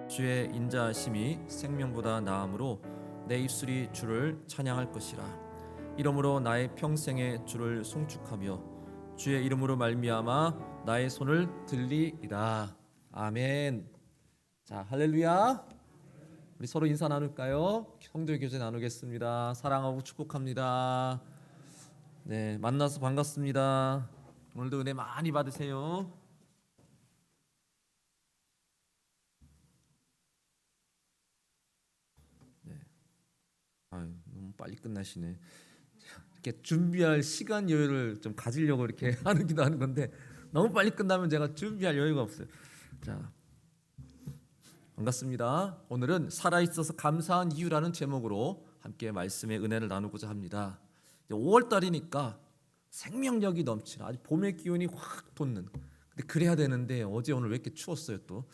주의 인자하심이 생명보다 나음으로 내 입술이 주를 찬양할 것이라. 이러므로 나의 평생에 주를 송축하며 주의 이름으로 말미암아 나의 손을 들리리라. 아멘. 자, 할렐루야. 우리 서로 인사 나눌까요? 성도의 교제 나누겠습니다. 사랑하고 축복합니다. 네, 만나서 반갑습니다. 오늘도 은혜 많이 받으세요. 너무 빨리 끝나시네. 이렇게 준비할 시간 여유를 좀 가지려고 이렇게 하기도 하는 건데 너무 빨리 끝나면 제가 준비할 여유가 없어요. 자, 반갑습니다. 오늘은 살아있어서 감사한 이유라는 제목으로 함께 말씀의 은혜를 나누고자 합니다. 5월 달이니까 생명력이 넘치는 아주 봄의 기운이 확 돋는. 근데 그래야 되는데 어제 오늘 왜 이렇게 추웠어요 또?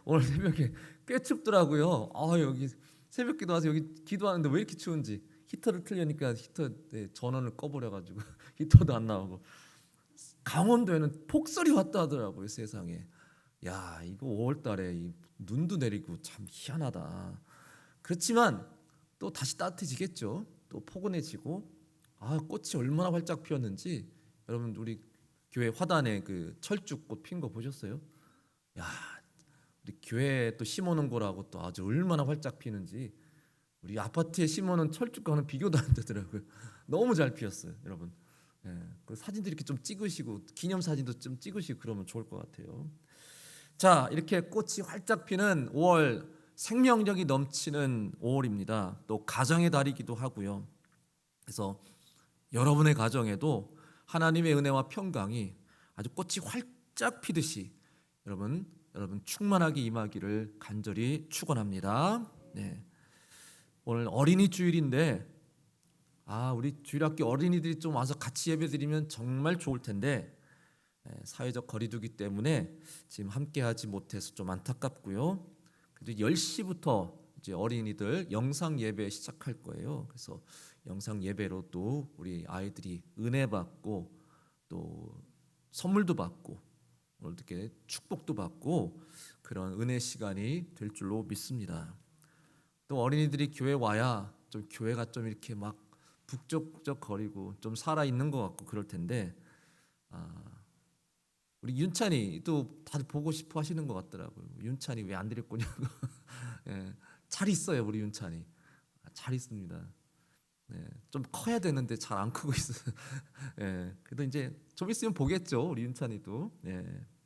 오늘 새벽에 꽤 춥더라고요. 여기 새벽기도 와서 여기 기도하는데 왜 이렇게 추운지 히터를 틀려니까 히터 전원을 꺼버려가지고 히터도 안 나오고 강원도에는 폭설이 왔다 하더라고요. 세상에. 야, 이거 5월달에 이 눈도 내리고 참 희한하다. 그렇지만 또 다시 따뜻해지겠죠. 또 포근해지고 꽃이 얼마나 활짝 피었는지 여러분 우리 교회 화단에 그 철쭉꽃 핀 거 보셨어요? 야, 우리 교회에 또 심어놓은 거라고 또 아주 얼마나 활짝 피는지 우리 아파트에 심어놓은 철쭉과는 비교도 안 되더라고요. 너무 잘 피었어요, 여러분. 그 사진도 이렇게 좀 찍으시고 기념 사진도 좀 찍으시고 그러면 좋을 것 같아요. 자, 이렇게 꽃이 활짝 피는 5월, 생명력이 넘치는 5월입니다. 또 가정의 달이기도 하고요. 그래서 여러분의 가정에도 하나님의 은혜와 평강이 아주 꽃이 활짝 피듯이 여러분 충만하게 임하기를 간절히 축원합니다. 네. 오늘 어린이 주일인데 우리 주일학교 어린이들이 좀 와서 같이 예배드리면 정말 좋을 텐데 사회적 거리두기 때문에 지금 함께하지 못해서 좀 안타깝고요. 그래도 10시부터 이제 어린이들 영상 예배 시작할 거예요. 그래서 영상 예배로 또 우리 아이들이 은혜 받고 또 선물도 받고 이렇게 축복도 받고 그런 은혜 시간이 될 줄로 믿습니다. 또 어린이들이 교회 와야 좀 교회가 좀 이렇게 막 북적북적 거리고 좀 살아 있는 것 같고 그럴 텐데 우리 윤찬이 또 다들 보고 싶어 하시는 것 같더라고요. 윤찬이 왜 안 데리고 오냐고. 잘 있어요 우리 윤찬이. 잘 있습니다. 좀 커야 되는데 잘 안 크고 있어요. 그래도 이제 좀 있으면 보겠죠 우리 윤찬이도.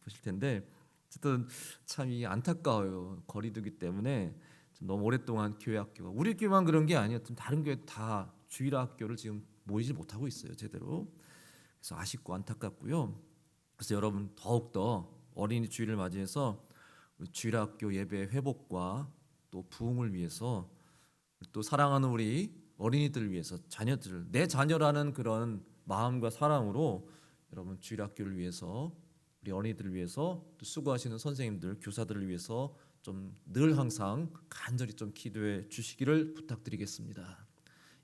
보실 텐데 어쨌든 참 이 안타까워요. 거리두기 때문에 너무 오랫동안 교회 학교가 우리 교회만 그런 게 아니에요. 다른 교회 다 주일 학교를 지금 모이지 못하고 있어요 제대로. 그래서 아쉽고 안타깝고요. 그래서 여러분 더욱더 어린이 주일을 맞이해서 우리 주일 학교 예배 회복과 또 부흥을 위해서 또 사랑하는 우리 어린이들을 위해서 자녀들 내 자녀라는 그런 마음과 사랑으로 여러분 주일 학교를 위해서 우리 어린이들을 위해서 또 수고하시는 선생님들 교사들을 위해서 좀 늘 항상 간절히 좀 기도해 주시기를 부탁드리겠습니다.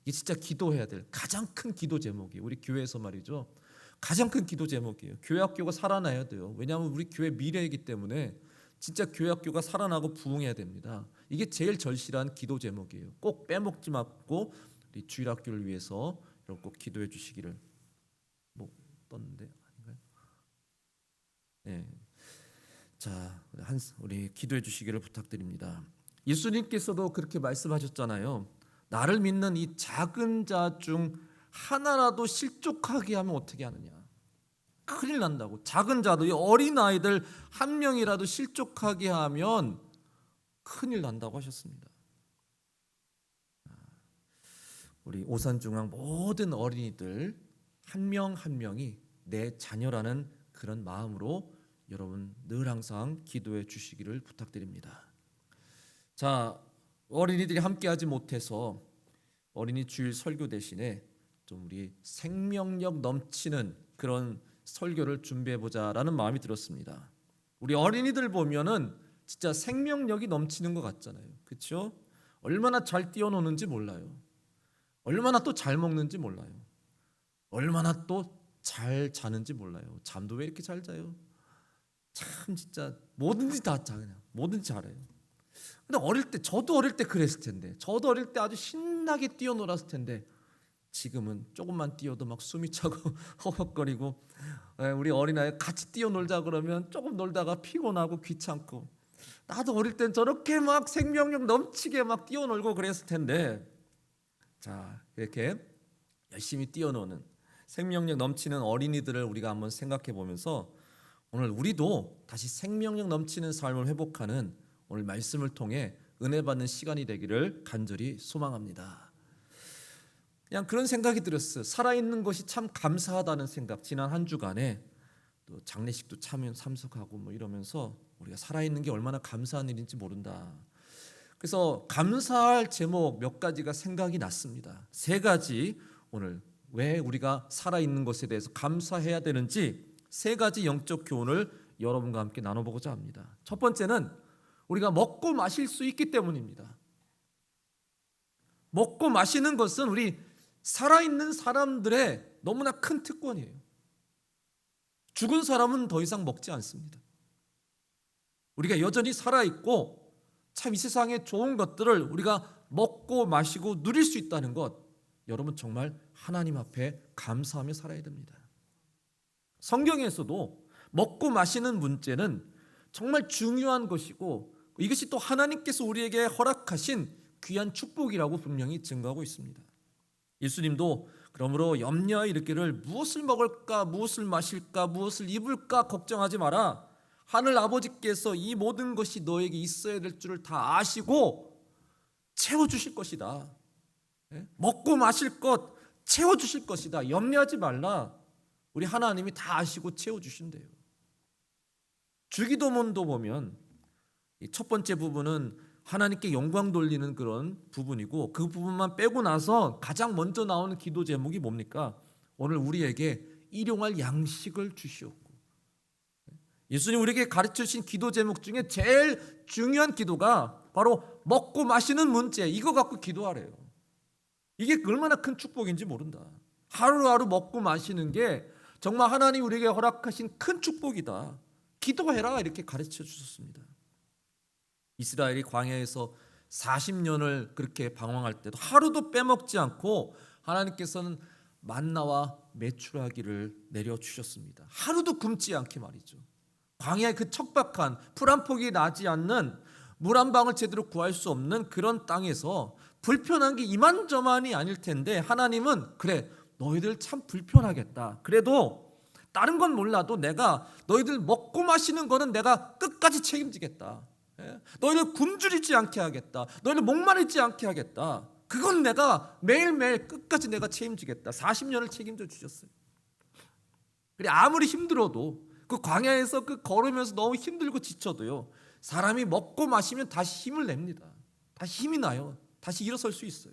이게 진짜 기도해야 될 가장 큰 기도 제목이에요. 우리 교회에서 말이죠. 가장 큰 기도 제목이에요. 교회 학교가 살아나야 돼요. 왜냐하면 우리 교회 미래이기 때문에 진짜 교회 학교가 살아나고 부흥해야 됩니다. 이게 제일 절실한 기도 제목이에요. 꼭 빼먹지 말고 우리 주일 학교를 위해서 여러분 꼭 기도해 주시기를. 뭐 떴는데 아닌가요? 네. 자, 우리 기도해 주시기를 부탁드립니다. 예수님께서도 그렇게 말씀하셨잖아요. 나를 믿는 이 작은 자 중 하나라도 실족하게 하면 어떻게 하느냐? 큰일 난다고. 작은 자도 이 어린 아이들 한 명이라도 실족하게 하면 큰일 난다고 하셨습니다. 우리 오산중앙 모든 어린이들 한 명 한 명이 내 자녀라는 그런 마음으로 여러분 늘 항상 기도해 주시기를 부탁드립니다. 자, 어린이들이 함께하지 못해서 어린이 주일 설교 대신에 좀 우리 생명력 넘치는 그런 설교를 준비해 보자라는 마음이 들었습니다. 우리 어린이들 보면은 진짜 생명력이 넘치는 것 같잖아요. 그렇죠? 얼마나 잘 뛰어노는지 몰라요. 얼마나 또 잘 먹는지 몰라요. 얼마나 또 잘 자는지 몰라요. 잠도 왜 이렇게 잘 자요? 참 진짜 뭐든지 다 그냥 뭐든지 잘해요. 근데 어릴 때 저도 어릴 때 그랬을 텐데, 저도 어릴 때 아주 신나게 뛰어놀았을 텐데 지금은 조금만 뛰어도 막 숨이 차고 허걱거리고, 우리 어린아이 같이 뛰어놀자 그러면 조금 놀다가 피곤하고 귀찮고. 나도 어릴 땐 저렇게 막 생명력 넘치게 막 뛰어놀고 그랬을 텐데, 자, 이렇게 열심히 뛰어노는 생명력 넘치는 어린이들을 우리가 한번 생각해 보면서 오늘 우리도 다시 생명력 넘치는 삶을 회복하는 오늘 말씀을 통해 은혜 받는 시간이 되기를 간절히 소망합니다. 그냥 그런 생각이 들었어요. 살아있는 것이 참 감사하다는 생각. 지난 한 주간에 또 장례식도 참석하고 뭐 이러면서 우리가 살아있는 게 얼마나 감사한 일인지 모른다. 그래서 감사할 제목 몇 가지가 생각이 났습니다. 세 가지, 오늘 왜 우리가 살아있는 것에 대해서 감사해야 되는지 세 가지 영적 교훈을 여러분과 함께 나눠보고자 합니다. 첫 번째는 우리가 먹고 마실 수 있기 때문입니다. 먹고 마시는 것은 우리 살아있는 사람들의 너무나 큰 특권이에요. 죽은 사람은 더 이상 먹지 않습니다. 우리가 여전히 살아있고 참 이 세상의 좋은 것들을 우리가 먹고 마시고 누릴 수 있다는 것, 여러분 정말 하나님 앞에 감사하며 살아야 됩니다. 성경에서도 먹고 마시는 문제는 정말 중요한 것이고 이것이 또 하나님께서 우리에게 허락하신 귀한 축복이라고 분명히 증거하고 있습니다. 예수님도 그러므로 염려하여 이르기를 무엇을 먹을까 무엇을 마실까 무엇을 입을까 걱정하지 마라. 하늘 아버지께서 이 모든 것이 너에게 있어야 될 줄을 다 아시고 채워주실 것이다. 먹고 마실 것 채워주실 것이다. 염려하지 말라. 우리 하나님이 다 아시고 채워주신대요. 주기도문도 보면 첫 번째 부분은 하나님께 영광 돌리는 그런 부분이고, 그 부분만 빼고 나서 가장 먼저 나오는 기도 제목이 뭡니까? 오늘 우리에게 일용할 양식을 주시옵고. 예수님 우리에게 가르쳐 주신 기도 제목 중에 제일 중요한 기도가 바로 먹고 마시는 문제, 이거 갖고 기도하래요. 이게 얼마나 큰 축복인지 모른다. 하루하루 먹고 마시는 게 정말 하나님 우리에게 허락하신 큰 축복이다. 기도해라 이렇게 가르쳐 주셨습니다. 이스라엘이 광야에서 40년을 그렇게 방황할 때도 하루도 빼먹지 않고 하나님께서는 만나와 메추라기를 내려주셨습니다. 하루도 굶지 않게 말이죠. 광야의 그 척박한 풀 한 폭이 나지 않는 물 한 방울 제대로 구할 수 없는 그런 땅에서 불편한 게 이만저만이 아닐 텐데 하나님은 그래 너희들 참 불편하겠다. 그래도 다른 건 몰라도 내가 너희들 먹고 마시는 거는 내가 끝까지 책임지겠다. 너희들 굶주리지 않게 하겠다. 너희들 목마르지 않게 하겠다. 그건 내가 매일매일 끝까지 내가 책임지겠다. 40년을 책임져 주셨어요. 그래 아무리 힘들어도 그 광야에서 그 걸으면서 너무 힘들고 지쳐도요, 사람이 먹고 마시면 다시 힘을 냅니다. 다시 힘이 나요. 다시 일어설 수 있어요.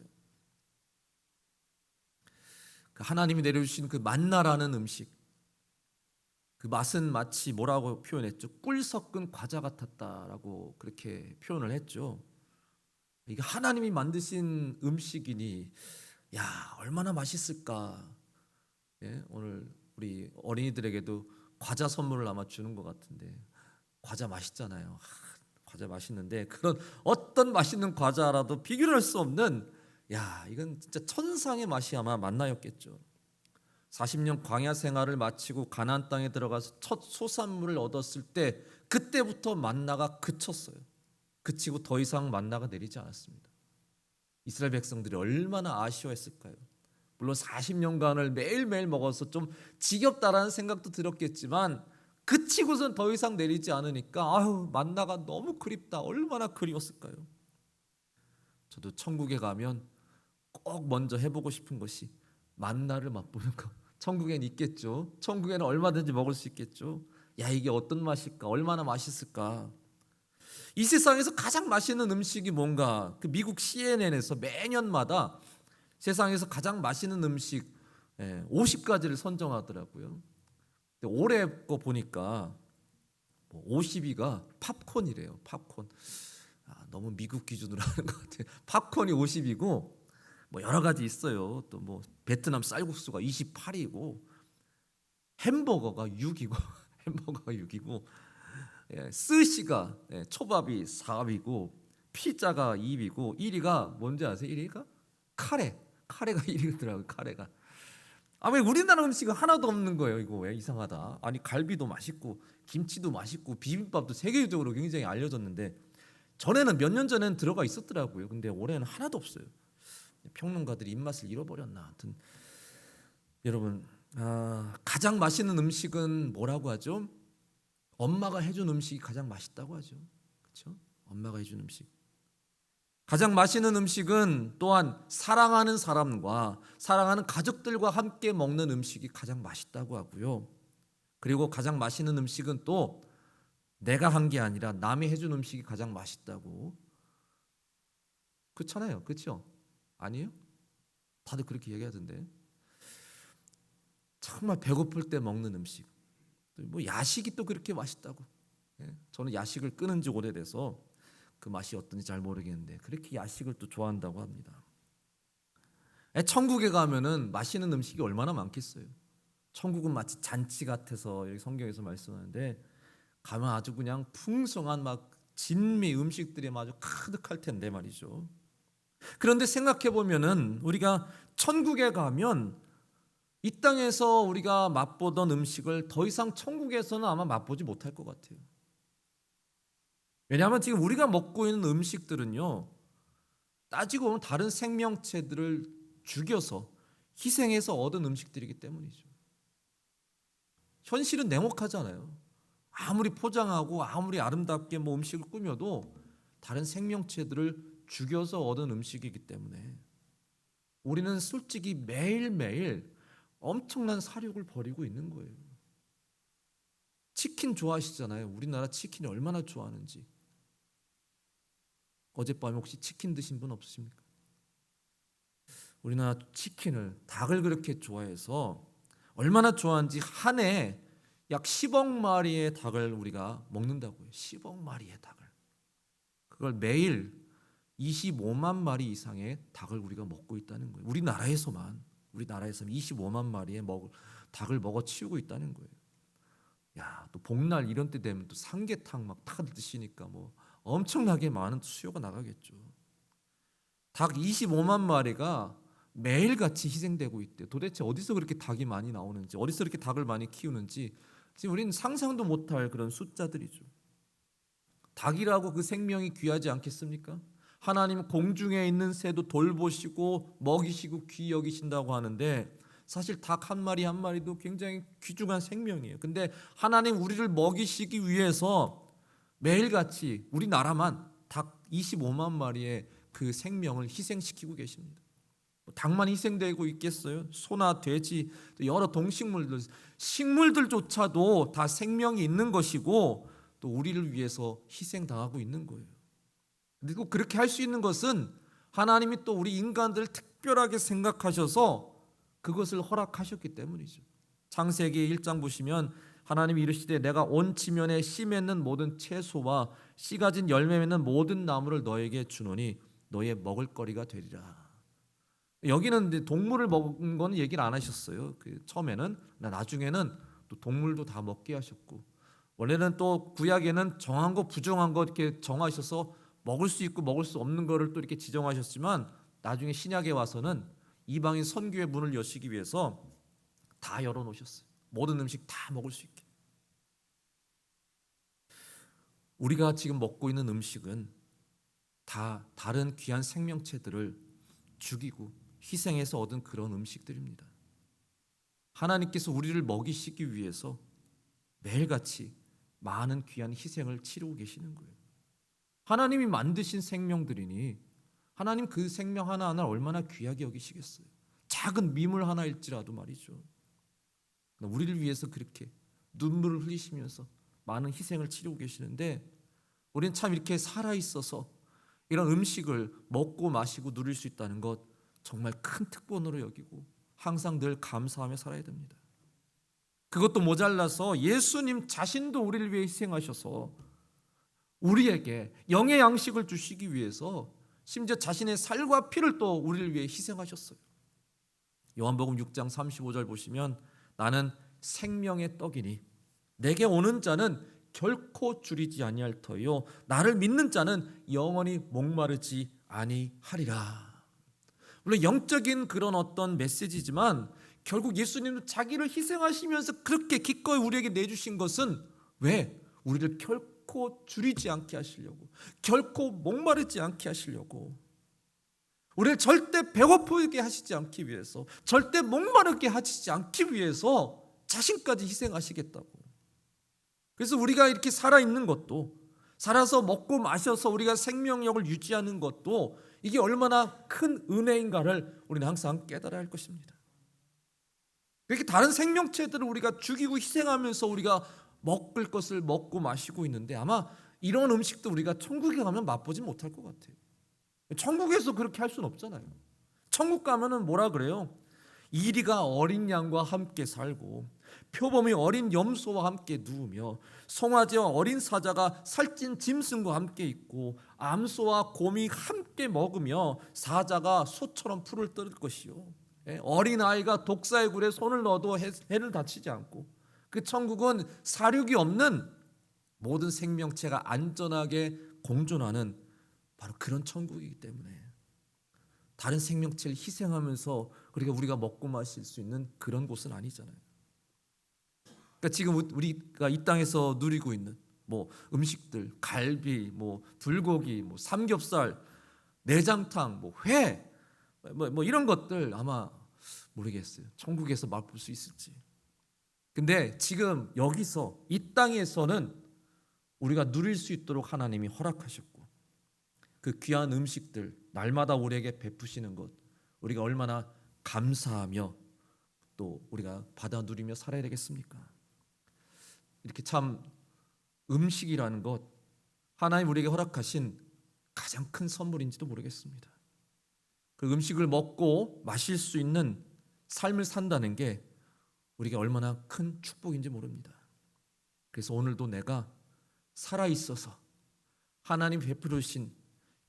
그 하나님이 내려주신 그 만나라는 음식, 그 맛은 마치 뭐라고 표현했죠? 꿀 섞은 과자 같았다라고 그렇게 표현을 했죠. 이게 하나님이 만드신 음식이니 야 얼마나 맛있을까. 오늘 우리 어린이들에게도 과자 선물을 아마 주는 것 같은데, 과자 맛있잖아요. 과자 맛있는데 그런 어떤 맛있는 과자라도 비교를 할 수 없는, 야 이건 진짜 천상의 맛이 아마 만나였겠죠. 40년 광야 생활을 마치고 가나안 땅에 들어가서 첫 소산물을 얻었을 때 그때부터 만나가 그쳤어요. 그치고 더 이상 만나가 내리지 않았습니다. 이스라엘 백성들이 얼마나 아쉬워했을까요? 물론 40년간을 매일매일 먹어서 좀 지겹다라는 생각도 들었겠지만 그치고선 더 이상 내리지 않으니까 아유 만나가 너무 그립다. 얼마나 그리웠을까요? 저도 천국에 가면 꼭 먼저 해보고 싶은 것이 만나를 맛보는 거. 천국엔 있겠죠. 천국에는 얼마든지 먹을 수 있겠죠. 야 이게 어떤 맛일까? 얼마나 맛있을까? 이 세상에서 가장 맛있는 음식이 뭔가? 그 미국 CNN에서 매년마다 세상에서 가장 맛있는 음식 50가지를 선정하더라고요. 근데 올해 거 보니까 50위가 팝콘이래요. 팝콘. 너무 미국 기준으로 하는 것 같아요. 팝콘이 50위고 뭐 여러 가지 있어요. 또 뭐 베트남 쌀국수가 28위고 햄버거가 6위고 햄버거가 6위고 스시가 초밥이 4위고 피자가 2위고 1위가 뭔지 아세요? 1위가 카레가 1위더라고요. 카레가. 왜 우리나라 음식은 하나도 없는 거예요. 이거 왜 이상하다. 아니 갈비도 맛있고 김치도 맛있고 비빔밥도 세계적으로 굉장히 알려졌는데 전에는 몇 년 전에는 들어가 있었더라고요. 근데 올해는 하나도 없어요. 평론가들이 입맛을 잃어버렸나. 하여튼 여러분 가장 맛있는 음식은 뭐라고 하죠? 엄마가 해준 음식이 가장 맛있다고 하죠. 그렇죠? 엄마가 해준 음식. 가장 맛있는 음식은 또한 사랑하는 사람과 사랑하는 가족들과 함께 먹는 음식이 가장 맛있다고 하고요. 그리고 가장 맛있는 음식은 또 내가 한 게 아니라 남이 해준 음식이 가장 맛있다고. 그렇잖아요. 그렇죠? 아니에요? 다들 그렇게 얘기하던데. 정말 배고플 때 먹는 음식. 뭐 야식이 또 그렇게 맛있다고. 저는 야식을 끊은 지 오래돼서 그 맛이 어떤지 잘 모르겠는데 그렇게 야식을 또 좋아한다고 합니다. 천국에 가면은 맛있는 음식이 얼마나 많겠어요. 천국은 마치 잔치 같아서 여기 성경에서 말씀하는데 가면 아주 그냥 풍성한 막 진미 음식들이 아주 가득할 텐데 말이죠. 그런데 생각해 보면은 우리가 천국에 가면 이 땅에서 우리가 맛보던 음식을 더 이상 천국에서는 아마 맛보지 못할 것 같아요. 왜냐하면 지금 우리가 먹고 있는 음식들은요, 따지고 보면 다른 생명체들을 죽여서 희생해서 얻은 음식들이기 때문이죠. 현실은 냉혹하잖아요. 아무리 포장하고 아무리 아름답게 뭐 음식을 꾸며도 다른 생명체들을 죽여서 얻은 음식이기 때문에 우리는 솔직히 매일매일 엄청난 사욕을 벌이고 있는 거예요. 치킨 좋아하시잖아요. 우리나라 치킨이 얼마나 좋아하는지. 어젯밤에 혹시 치킨 드신 분 없으십니까? 우리나라 치킨을 닭을 그렇게 좋아해서 얼마나 좋아하는지 한 해 약 10억 마리의 닭을 우리가 먹는다고요. 10억 마리의 닭을. 그걸 매일 25만 마리 이상의 닭을 우리가 먹고 있다는 거예요. 우리나라에서만 25만 마리의 닭을 먹어 치우고 있다는 거예요. 야, 또 복날 이런 때 되면 또 삼계탕 막 다들 드시니까 뭐 엄청나게 많은 수요가 나가겠죠. 닭 25만 마리가 매일같이 희생되고 있대요. 도대체 어디서 그렇게 닭이 많이 나오는지, 어디서 그렇게 닭을 많이 키우는지 지금 우리는 상상도 못할 그런 숫자들이죠. 닭이라고 그 생명이 귀하지 않겠습니까? 하나님 공중에 있는 새도 돌보시고 먹이시고 귀히 여기신다고 하는데 사실 닭 한 마리 한 마리도 굉장히 귀중한 생명이에요. 근데 하나님 우리를 먹이시기 위해서 매일같이 우리나라만 닭 25만 마리의 그 생명을 희생시키고 계십니다. 닭만 희생되고 있겠어요? 소나 돼지, 여러 동식물들, 식물들조차도 다 생명이 있는 것이고 또 우리를 위해서 희생당하고 있는 거예요. 그리고 그렇게 할 수 있는 것은 하나님이 또 우리 인간들을 특별하게 생각하셔서 그것을 허락하셨기 때문이죠. 창세기 1장 보시면 하나님이 이르시되 내가 온 지면에 씨 맺는 모든 채소와 씨 가진 열매 맺는 모든 나무를 너에게 주노니 너의 먹을거리가 되리라. 여기는 동물을 먹은 건 얘기를 안 하셨어요. 처음에는. 나중에는 또 동물도 다 먹게 하셨고 원래는 또 구약에는 정한 거 부정한 거 이렇게 정하셔서 먹을 수 있고 먹을 수 없는 거를 또 이렇게 지정하셨지만 나중에 신약에 와서는 이방인 선교의 문을 여시기 위해서 다 열어놓으셨어요. 모든 음식 다 먹을 수 있게. 우리가 지금 먹고 있는 음식은 다 다른 귀한 생명체들을 죽이고 희생해서 얻은 그런 음식들입니다. 하나님께서 우리를 먹이시기 위해서 매일같이 많은 귀한 희생을 치르고 계시는 거예요. 하나님이 만드신 생명들이니 하나님 그 생명 하나하나 얼마나 귀하게 여기시겠어요. 작은 미물 하나일지라도 말이죠. 우리를 위해서 그렇게 눈물을 흘리시면서 많은 희생을 치르고 계시는데 우리는 참 이렇게 살아있어서 이런 음식을 먹고 마시고 누릴 수 있다는 것 정말 큰 특권으로 여기고 항상 늘 감사하며 살아야 됩니다. 그것도 모자라서 예수님 자신도 우리를 위해 희생하셔서 우리에게 영의 양식을 주시기 위해서 심지어 자신의 살과 피를 또 우리를 위해 희생하셨어요. 요한복음 6장 35절 보시면 나는 생명의 떡이니 내게 오는 자는 결코 줄이지 아니할 터요 나를 믿는 자는 영원히 목마르지 아니하리라. 물론 영적인 그런 어떤 메시지지만 결국 예수님은 자기를 희생하시면서 그렇게 기꺼이 우리에게 내주신 것은 왜? 우리를 결코 줄이지 않게 하시려고, 결코 목마르지 않게 하시려고, 우리를 절대 배고프게 하시지 않기 위해서, 절대 목마르게 하시지 않기 위해서 자신까지 희생하시겠다고. 그래서 우리가 이렇게 살아있는 것도, 살아서 먹고 마셔서 우리가 생명력을 유지하는 것도 이게 얼마나 큰 은혜인가를 우리는 항상 깨달아야 할 것입니다. 그렇게 다른 생명체들을 우리가 죽이고 희생하면서 우리가 먹을 것을 먹고 마시고 있는데 아마 이런 음식도 우리가 천국에 가면 맛보지 못할 것 같아요. 천국에서 그렇게 할 수는 없잖아요. 천국 가면은 뭐라 그래요? 이리가 어린 양과 함께 살고 표범이 어린 염소와 함께 누우며 송아지와 어린 사자가 살찐 짐승과 함께 있고 암소와 곰이 함께 먹으며 사자가 소처럼 풀을 뜯을 것이요 어린 아이가 독사의 굴에 손을 넣어도 해를 다치지 않고 그 천국은 사륙이 없는 모든 생명체가 안전하게 공존하는 바로 그런 천국이기 때문에 다른 생명체를 희생하면서 우리가 먹고 마실 수 있는 그런 곳은 아니잖아요. 그러니까 지금 우리가 이 땅에서 누리고 있는 뭐 음식들, 갈비, 뭐 불고기, 뭐 삼겹살, 내장탕, 뭐 회, 뭐 이런 것들 아마 모르겠어요. 천국에서 맛볼 수 있을지. 근데 지금 여기서 이 땅에서는 우리가 누릴 수 있도록 하나님이 허락하셨고 그 귀한 음식들 날마다 우리에게 베푸시는 것 우리가 얼마나 감사하며 또 우리가 받아 누리며 살아야 되겠습니까? 이렇게 참 음식이라는 것 하나님 우리에게 허락하신 가장 큰 선물인지도 모르겠습니다. 그 음식을 먹고 마실 수 있는 삶을 산다는 게 우리에게 얼마나 큰 축복인지 모릅니다. 그래서 오늘도 내가 살아있어서 하나님 베풀으신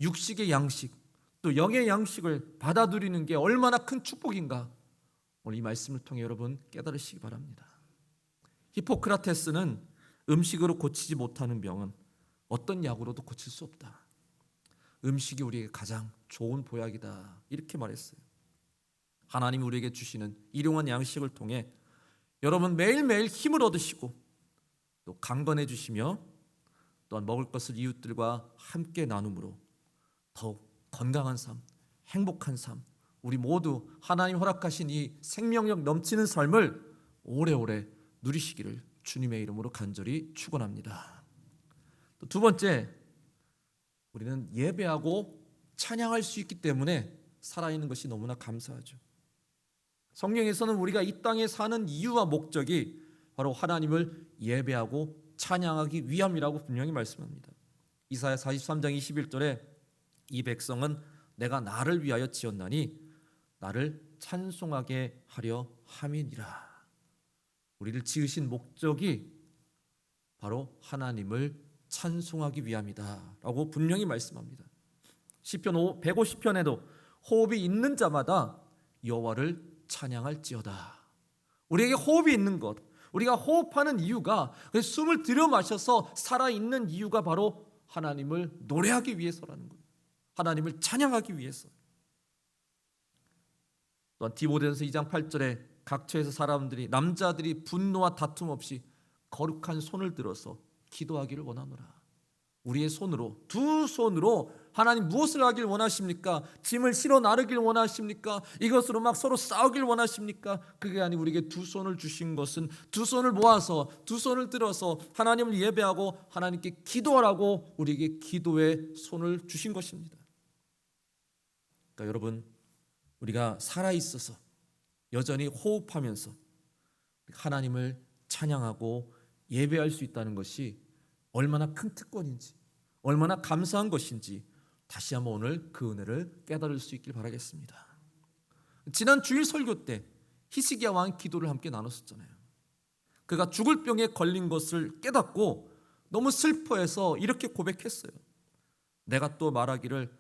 육식의 양식 또 영의 양식을 받아들이는 게 얼마나 큰 축복인가 오늘 이 말씀을 통해 여러분 깨달으시기 바랍니다. 히포크라테스는 음식으로 고치지 못하는 병은 어떤 약으로도 고칠 수 없다. 음식이 우리에게 가장 좋은 보약이다 이렇게 말했어요. 하나님이 우리에게 주시는 일용한 양식을 통해 여러분 매일매일 힘을 얻으시고 또 강건해 주시며 또한 먹을 것을 이웃들과 함께 나눔으로 더욱 건강한 삶, 행복한 삶 우리 모두 하나님 허락하신 이 생명력 넘치는 삶을 오래오래 누리시기를 주님의 이름으로 간절히 축원합니다. 또 두 번째 우리는 예배하고 찬양할 수 있기 때문에 살아있는 것이 너무나 감사하죠. 성경에서는 우리가 이 땅에 사는 이유와 목적이 바로 하나님을 예배하고 찬양하기 위함이라고 분명히 말씀합니다. 이사야 43장 21절에 이 백성은 내가 나를 위하여 지었나니 나를 찬송하게 하려 함이니라. 우리를 지으신 목적이 바로 하나님을 찬송하기 위함이다 라고 분명히 말씀합니다. 시편 150편에도 호흡이 있는 자마다 여호와를 찬양할지어다. 우리에게 호흡이 있는 것 우리가 호흡하는 이유가 숨을 들여 마셔서 살아있는 이유가 바로 하나님을 노래하기 위해서라는 거예요. 하나님을 찬양하기 위해서. 또한 디모데전서 2장 8절에 각처에서 사람들이 남자들이 분노와 다툼 없이 거룩한 손을 들어서 기도하기를 원하노라. 우리의 손으로 두 손으로 하나님 무엇을 하길 원하십니까? 짐을 실어 나르길 원하십니까? 이것으로 막 서로 싸우길 원하십니까? 그게 아니고 우리에게 두 손을 주신 것은 두 손을 모아서 두 손을 들어서 하나님을 예배하고 하나님께 기도하라고 우리에게 기도의 손을 주신 것입니다. 그러니까 여러분 우리가 살아있어서 여전히 호흡하면서 하나님을 찬양하고 예배할 수 있다는 것이 얼마나 큰 특권인지 얼마나 감사한 것인지 다시 한번 오늘 그 은혜를 깨달을 수 있길 바라겠습니다. 지난 주일 설교 때 히스기야 왕 기도를 함께 나눴었잖아요. 그가 죽을 병에 걸린 것을 깨닫고 너무 슬퍼해서 이렇게 고백했어요. 내가 또 말하기를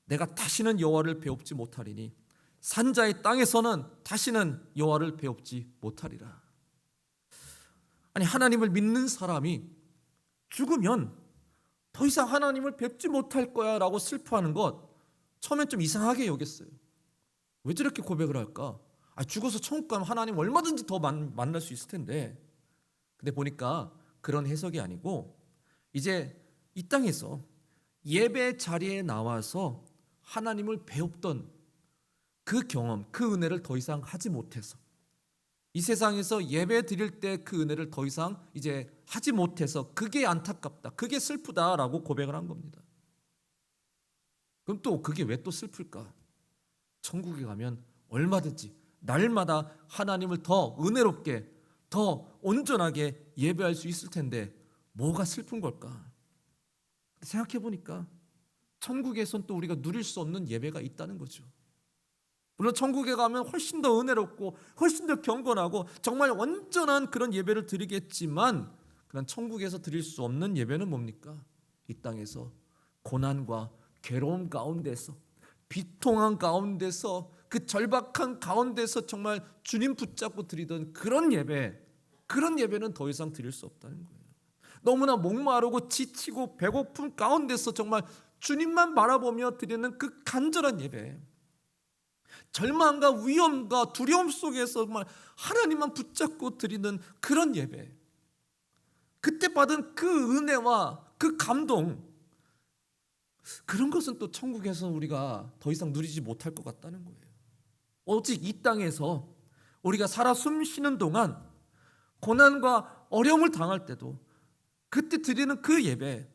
내가 다시는 여호와를 배웁지 못하리니 산자의 땅에서는 다시는 여호와를 배웁지 못하리라. 아니 하나님을 믿는 사람이 죽으면 더 이상 하나님을 뵙지 못할 거야 라고 슬퍼하는 것, 처음엔 좀 이상하게 여겼어요. 왜 저렇게 고백을 할까? 죽어서 천국 가면 하나님 얼마든지 더 만날 수 있을 텐데. 근데 보니까 그런 해석이 아니고, 이제 이 땅에서 예배 자리에 나와서 하나님을 배웠던 그 경험, 그 은혜를 더 이상 하지 못해서, 이 세상에서 예배 드릴 때 그 은혜를 더 이상 이제 하지 못해서 그게 안타깝다, 그게 슬프다라고 고백을 한 겁니다. 그럼 또 그게 왜 또 슬플까? 천국에 가면 얼마든지 날마다 하나님을 더 은혜롭게, 더 온전하게 예배할 수 있을 텐데 뭐가 슬픈 걸까? 생각해 보니까 천국에선 또 우리가 누릴 수 없는 예배가 있다는 거죠. 물론 천국에 가면 훨씬 더 은혜롭고 훨씬 더 경건하고 정말 온전한 그런 예배를 드리겠지만, 그런 천국에서 드릴 수 없는 예배는 뭡니까? 이 땅에서 고난과 괴로움 가운데서, 비통한 가운데서, 그 절박한 가운데서 정말 주님 붙잡고 드리던 그런 예배, 그런 예배는 더 이상 드릴 수 없다는 거예요. 너무나 목마르고 지치고 배고픈 가운데서 정말 주님만 바라보며 드리는 그 간절한 예배, 절망과 위험과 두려움 속에서 정말 하나님만 붙잡고 드리는 그런 예배, 그때 받은 그 은혜와 그 감동, 그런 것은 또 천국에서 우리가 더 이상 누리지 못할 것 같다는 거예요. 오직 이 땅에서 우리가 살아 숨쉬는 동안 고난과 어려움을 당할 때도 그때 드리는 그 예배,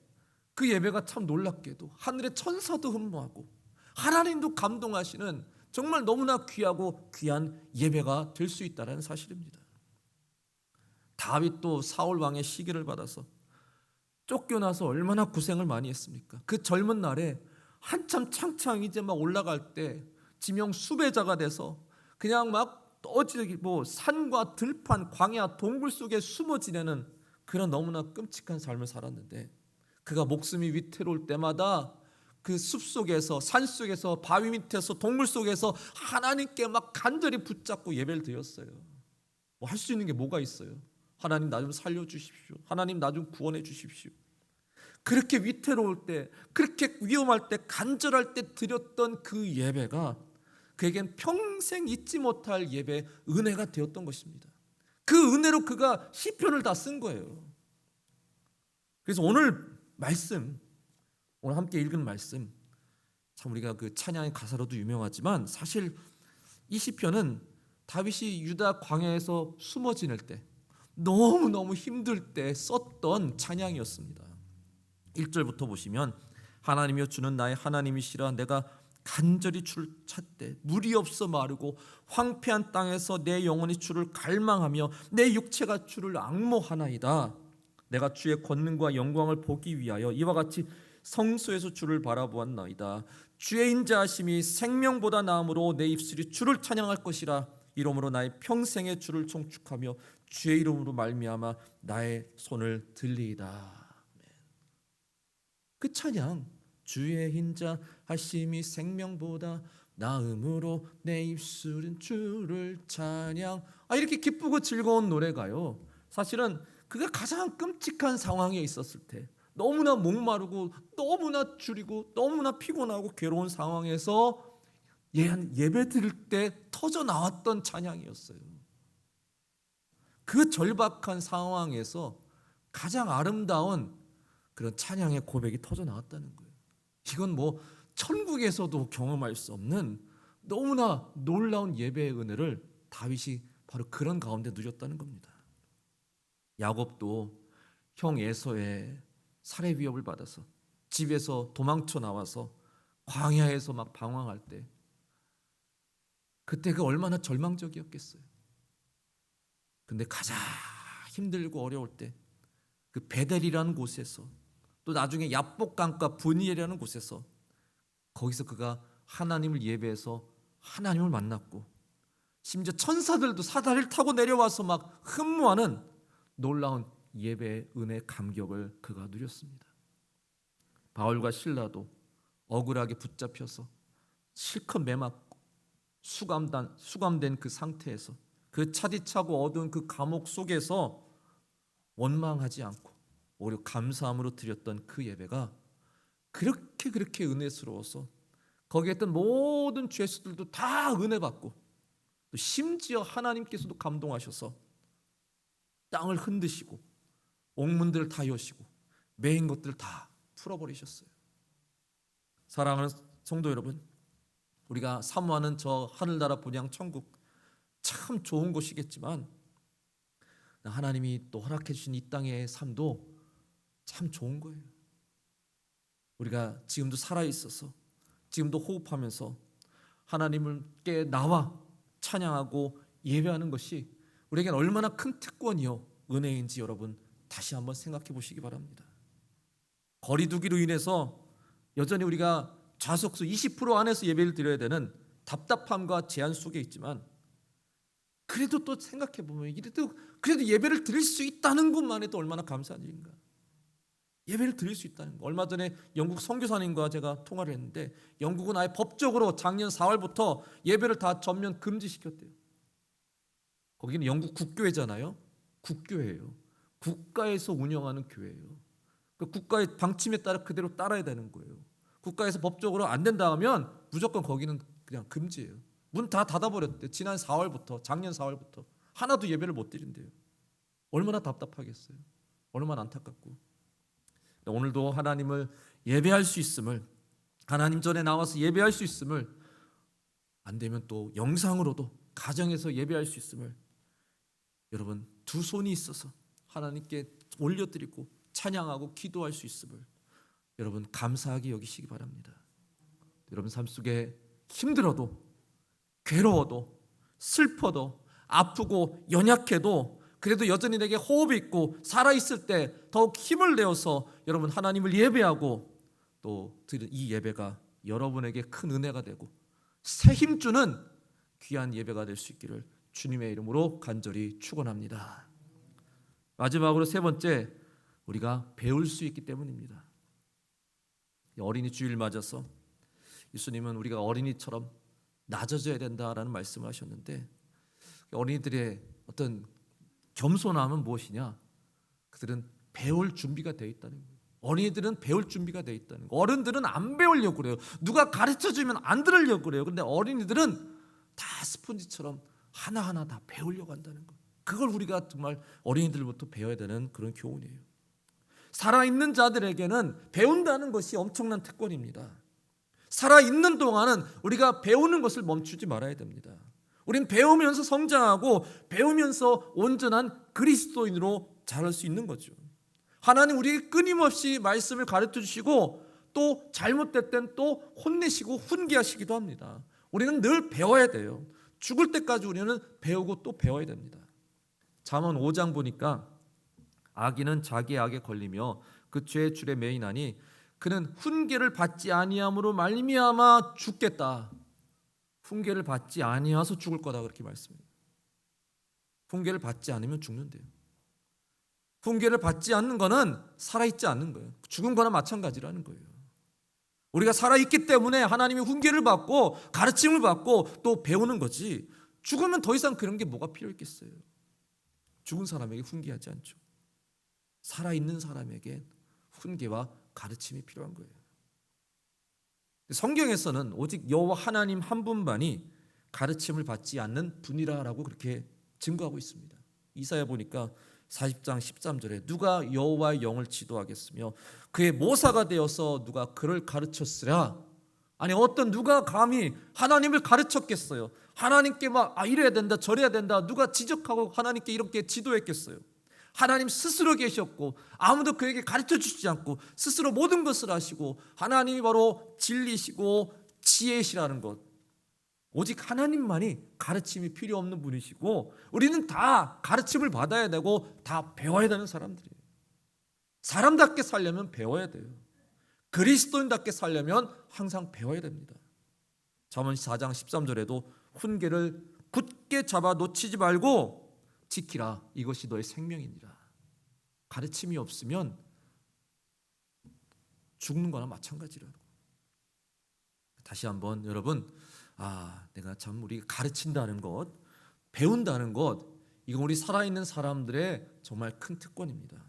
그 예배가 참 놀랍게도 하늘의 천사도 흠모하고 하나님도 감동하시는 정말 너무나 귀하고 귀한 예배가 될 수 있다는 사실입니다. 다윗도 사울 왕의 시기를 받아서 쫓겨나서 얼마나 고생을 많이 했습니까? 그 젊은 날에 한참 창창 이제 막 올라갈 때 지명 수배자가 돼서 그냥 막 어찌 뭐 산과 들판, 광야, 동굴 속에 숨어 지내는 그런 너무나 끔찍한 삶을 살았는데, 그가 목숨이 위태로울 때마다 그 숲속에서, 산속에서, 바위 밑에서, 동굴 속에서 하나님께 막 간절히 붙잡고 예배를 드렸어요. 뭐 할 수 있는 게 뭐가 있어요? 하나님 나 좀 살려주십시오. 하나님 나 좀 구원해 주십시오. 그렇게 위태로울 때, 그렇게 위험할 때, 간절할 때 드렸던 그 예배가 그에겐 평생 잊지 못할 예배, 은혜가 되었던 것입니다. 그 은혜로 그가 시편을 다 쓴 거예요. 그래서 오늘 말씀, 오늘 함께 읽은 말씀, 참 우리가 그 찬양의 가사로도 유명하지만 사실 이 시편은 다윗이 유다 광야에서 숨어 지낼 때, 너무너무 힘들 때 썼던 찬양이었습니다. 1절부터 보시면, 하나님이여 주는 나의 하나님이시라, 내가 간절히 주를 찾되 물이 없어 마르고 황폐한 땅에서 내 영혼이 주를 갈망하며 내 육체가 주를 앙모하나이다. 내가 주의 권능과 영광을 보기 위하여 이와 같이 성소에서 주를 바라보았나이다. 주의 인자하심이 생명보다 나음으로 내 입술이 주를 찬양할 것이라. 이러므로 나의 평생에 주를 송축하며 주의 이름으로 말미암아 나의 손을 들리이다. 그 찬양, 주의 인자하심이 생명보다 나음으로 내 입술은 주를 찬양, 이렇게 기쁘고 즐거운 노래가요, 사실은 그가 가장 끔찍한 상황에 있었을 때, 너무나 목마르고 너무나 줄이고 너무나 피곤하고 괴로운 상황에서 예배 드릴 때 터져 나왔던 찬양이었어요. 그 절박한 상황에서 가장 아름다운 그런 찬양의 고백이 터져 나왔다는 거예요. 이건 뭐 천국에서도 경험할 수 없는 너무나 놀라운 예배의 은혜를 다윗이 바로 그런 가운데 누렸다는 겁니다. 야곱도 형 에서의 살해 위협을 받아서 집에서 도망쳐 나와서 광야에서 막 방황할 때, 그때가 얼마나 절망적이었겠어요. 근데 가장 힘들고 어려울 때 그 베델이라는 곳에서, 또 나중에 야복강과 분이엘이라는 곳에서, 거기서 그가 하나님을 예배해서 하나님을 만났고, 심지어 천사들도 사다리를 타고 내려와서 막 흠모하는 놀라운 예배의 은혜 감격을 그가 누렸습니다. 바울과 실라도 억울하게 붙잡혀서 실컷 매맞고 수감된 그 상태에서, 그 차디차고 어두운 그 감옥 속에서 원망하지 않고 오히려 감사함으로 드렸던 그 예배가 그렇게 은혜스러워서 거기에 있던 모든 죄수들도 다 은혜 받고, 또 심지어 하나님께서도 감동하셔서 땅을 흔드시고 옥문들을 다 여시고 매인 것들을 다 풀어버리셨어요. 사랑하는 성도 여러분, 우리가 사모하는 저 하늘나라 본향 천국 참 좋은 곳이겠지만 하나님이 또 허락해 주신 이 땅의 삶도 참 좋은 거예요. 우리가 지금도 살아있어서 지금도 호흡하면서 하나님께 나와 찬양하고 예배하는 것이 우리에겐 얼마나 큰 특권이요 은혜인지 여러분 다시 한번 생각해 보시기 바랍니다. 거리두기로 인해서 여전히 우리가 좌석수 20% 안에서 예배를 드려야 되는 답답함과 제한 속에 있지만, 그래도 또 생각해 보면 그래도 예배를 드릴 수 있다는 것만 해도 얼마나 감사한 일인가. 예배를 드릴 수 있다는 거. 얼마 전에 영국 선교사님과 제가 통화를 했는데 영국은 아예 법적으로 작년 4월부터 예배를 다 전면 금지시켰대요. 거기는 영국 국교회잖아요. 국교회예요. 국가에서 운영하는 교회예요. 그 국가의 방침에 따라 그대로 따라야 되는 거예요. 국가에서 법적으로 안 된다 하면 무조건 거기는 그냥 금지예요. 문 다 닫아버렸대요. 지난 4월부터, 작년 4월부터 하나도 예배를 못 드린대요. 얼마나 답답하겠어요. 얼마나 안타깝고. 오늘도 하나님을 예배할 수 있음을, 하나님 전에 나와서 예배할 수 있음을, 안 되면 또 영상으로도 가정에서 예배할 수 있음을 여러분 두 손이 있어서 하나님께 올려드리고 찬양하고 기도할 수 있음을 여러분 감사하게 여기시기 바랍니다. 여러분 삶 속에 힘들어도 괴로워도 슬퍼도 아프고 연약해도 그래도 여전히 내게 호흡이 있고 살아있을 때 더욱 힘을 내어서 여러분 하나님을 예배하고 또 드린 이 예배가 여러분에게 큰 은혜가 되고 새 힘주는 귀한 예배가 될 수 있기를 주님의 이름으로 간절히 축원합니다. 마지막으로 세 번째, 우리가 배울 수 있기 때문입니다. 어린이 주일 맞아서 예수님은 우리가 어린이처럼 낮아져야 된다라는 말씀을 하셨는데, 어린이들의 어떤 겸손함은 무엇이냐? 그들은 배울 준비가 되어 있다는 거예요. 어린이들은 배울 준비가 되어 있다는 거예요. 어른들은 안 배우려고 그래요. 누가 가르쳐주면 안 들으려고 그래요. 그런데 어린이들은 다 스펀지처럼 하나하나 다 배우려고 한다는 거예요. 그걸 우리가 정말 어린이들부터 배워야 되는 그런 교훈이에요. 살아있는 자들에게는 배운다는 것이 엄청난 특권입니다. 살아있는 동안은 우리가 배우는 것을 멈추지 말아야 됩니다. 우린 배우면서 성장하고 배우면서 온전한 그리스도인으로 자랄 수 있는 거죠. 하나님 우리에게 끊임없이 말씀을 가르쳐 주시고 또 잘못될 땐 또 혼내시고 훈계하시기도 합니다. 우리는 늘 배워야 돼요. 죽을 때까지 우리는 배우고 또 배워야 됩니다. 잠언 5장 보니까 악인은 자기의 악에 걸리며 그 죄의 줄에 매이나니 그는 훈계를 받지 아니함으로 말미암아 죽겠다. 훈계를 받지 아니하서 죽을 거다 그렇게 말씀해요. 훈계를 받지 않으면 죽는데요. 훈계를 받지 않는 거는 살아있지 않는 거예요. 죽은 거나 마찬가지라는 거예요. 우리가 살아있기 때문에 하나님의 훈계를 받고 가르침을 받고 또 배우는 거지, 죽으면 더 이상 그런 게 뭐가 필요 있겠어요. 죽은 사람에게 훈계하지 않죠. 살아있는 사람에게 훈계와 가르침이 필요한 거예요. 성경에서는 오직 여호와 하나님 한 분만이 가르침을 받지 않는 분이라고 그렇게 증거하고 있습니다. 이사야 보니까 40장 13절에 누가 여호와의 영을 지도하겠으며 그의 모사가 되어서 누가 그를 가르쳤으랴. 아니 어떤 누가 감히 하나님을 가르쳤겠어요? 하나님께 막 이래야 된다 저래야 된다 누가 지적하고 하나님께 이렇게 지도했겠어요? 하나님 스스로 계셨고 아무도 그에게 가르쳐 주시지 않고 스스로 모든 것을 하시고 하나님이 바로 진리시고 지혜시라는 것, 오직 하나님만이 가르침이 필요 없는 분이시고 우리는 다 가르침을 받아야 되고 다 배워야 되는 사람들이에요. 사람답게 살려면 배워야 돼요. 그리스도인답게 살려면 항상 배워야 됩니다. 잠언 4장 13절에도 훈계를 굳게 잡아 놓치지 말고 지키라. 이것이 너의 생명이니라. 가르침이 없으면 죽는 거나 마찬가지라고. 다시 한번 여러분, 내가 참 우리 가르친다는 것, 배운다는 것, 이건 우리 살아있는 사람들의 정말 큰 특권입니다.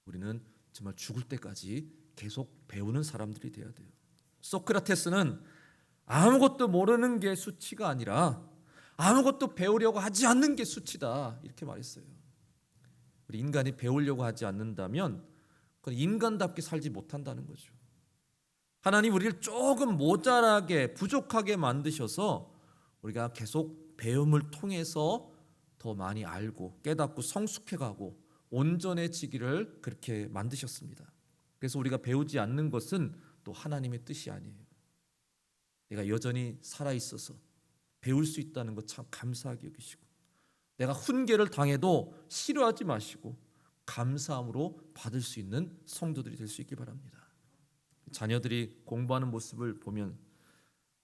우리는 정말 죽을 때까지 계속 배우는 사람들이 되어야 돼요. 소크라테스는 아무것도 모르는 게 수치가 아니라 아무것도 배우려고 하지 않는 게 수치다, 이렇게 말했어요. 우리 인간이 배우려고 하지 않는다면 그건 인간답게 살지 못한다는 거죠. 하나님 우리를 조금 모자라게 부족하게 만드셔서 우리가 계속 배움을 통해서 더 많이 알고 깨닫고 성숙해가고 온전해지기를 그렇게 만드셨습니다. 그래서 우리가 배우지 않는 것은 또 하나님의 뜻이 아니에요. 내가 여전히 살아있어서 배울 수 있다는 것 참 감사하게 여기시고, 내가 훈계를 당해도 싫어하지 마시고 감사함으로 받을 수 있는 성도들이 될 수 있기 바랍니다. 자녀들이 공부하는 모습을 보면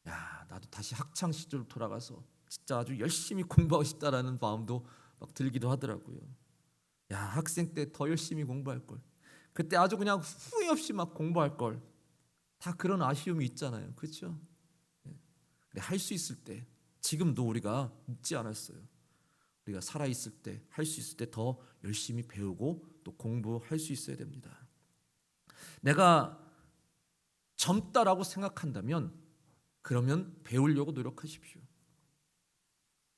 야, 나도 다시 학창 시절 돌아가서 진짜 아주 열심히 공부하고 싶다라는 마음도 막 들기도 하더라고요. 야, 학생 때 더 열심히 공부할 걸, 그때 아주 그냥 후회 없이 막 공부할 걸, 다 그런 아쉬움이 있잖아요. 그렇죠? 할 수 있을 때, 지금도 우리가 잊지 않았어요. 우리가 살아있을 때, 할 수 있을 때 더 열심히 배우고 또 공부할 수 있어야 됩니다. 내가 젊다라고 생각한다면 그러면 배우려고 노력하십시오.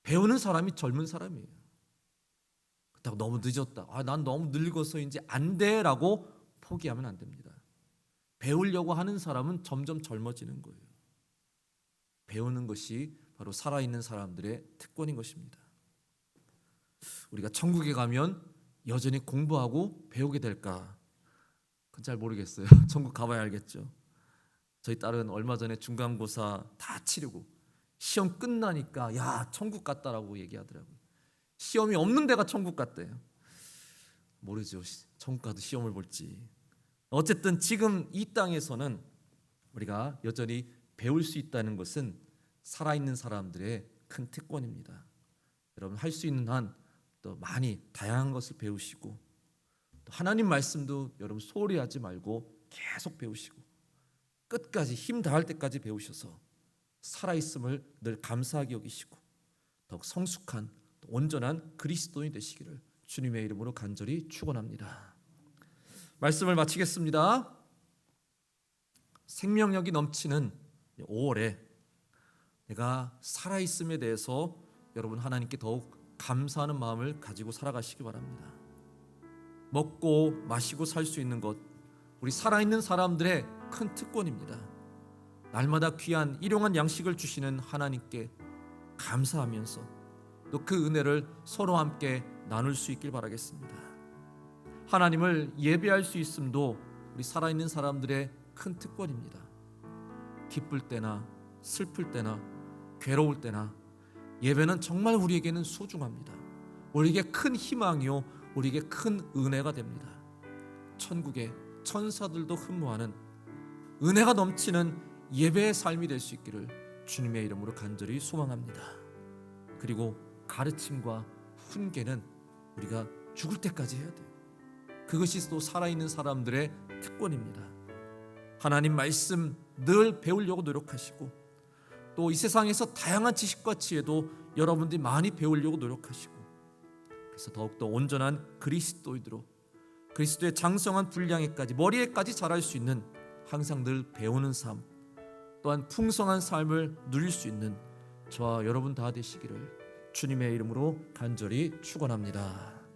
배우는 사람이 젊은 사람이에요. 그렇다고 너무 늦었다, 난 너무 늙어서 이제 안 돼라고 포기하면 안 됩니다. 배우려고 하는 사람은 점점 젊어지는 거예요. 배우는 것이 바로 살아있는 사람들의 특권인 것입니다. 우리가 천국에 가면 여전히 공부하고 배우게 될까? 그건 잘 모르겠어요. 천국 가봐야 알겠죠. 저희 딸은 얼마 전에 중간고사 다 치르고 시험 끝나니까 야, 천국 갔다라고 얘기하더라고요. 시험이 없는 데가 천국 갔대요. 모르죠. 천국 가도 시험을 볼지. 어쨌든 지금 이 땅에서는 우리가 여전히 배울 수 있다는 것은 살아있는 사람들의 큰 특권입니다. 여러분, 할 수 있는 한 또 많이 다양한 것을 배우시고, 또 하나님 말씀도 여러분 소홀히 하지 말고 계속 배우시고 끝까지 힘 다할 때까지 배우셔서 살아있음을 늘 감사하게 여기시고 더욱 성숙한 또 온전한 그리스도인이 되시기를 주님의 이름으로 간절히 축원합니다. 말씀을 마치겠습니다. 생명력이 넘치는 5월에 내가 살아있음에 대해서 여러분 하나님께 더욱 감사하는 마음을 가지고 살아가시기 바랍니다. 먹고 마시고 살 수 있는 것, 우리 살아있는 사람들의 큰 특권입니다. 날마다 귀한 일용한 양식을 주시는 하나님께 감사하면서 또 그 은혜를 서로 함께 나눌 수 있길 바라겠습니다. 하나님을 예배할 수 있음도 우리 살아있는 사람들의 큰 특권입니다. 기쁠 때나 슬플 때나 괴로울 때나 예배는 정말 우리에게는 소중합니다. 우리에게 큰 희망이요, 우리에게 큰 은혜가 됩니다. 천국의 천사들도 흠모하는 은혜가 넘치는 예배의 삶이 될 수 있기를 주님의 이름으로 간절히 소망합니다. 그리고 가르침과 훈계는 우리가 죽을 때까지 해야 돼요. 그것이 또 살아있는 사람들의 특권입니다. 하나님 말씀 늘 배우려고 노력하시고, 또 이 세상에서 다양한 지식과 지혜도 여러분들이 많이 배우려고 노력하시고, 그래서 더욱더 온전한 그리스도인으로 그리스도의 장성한 분량에까지 머리에까지 자랄 수 있는, 항상 늘 배우는 삶, 또한 풍성한 삶을 누릴 수 있는 저와 여러분 다 되시기를 주님의 이름으로 간절히 축원합니다.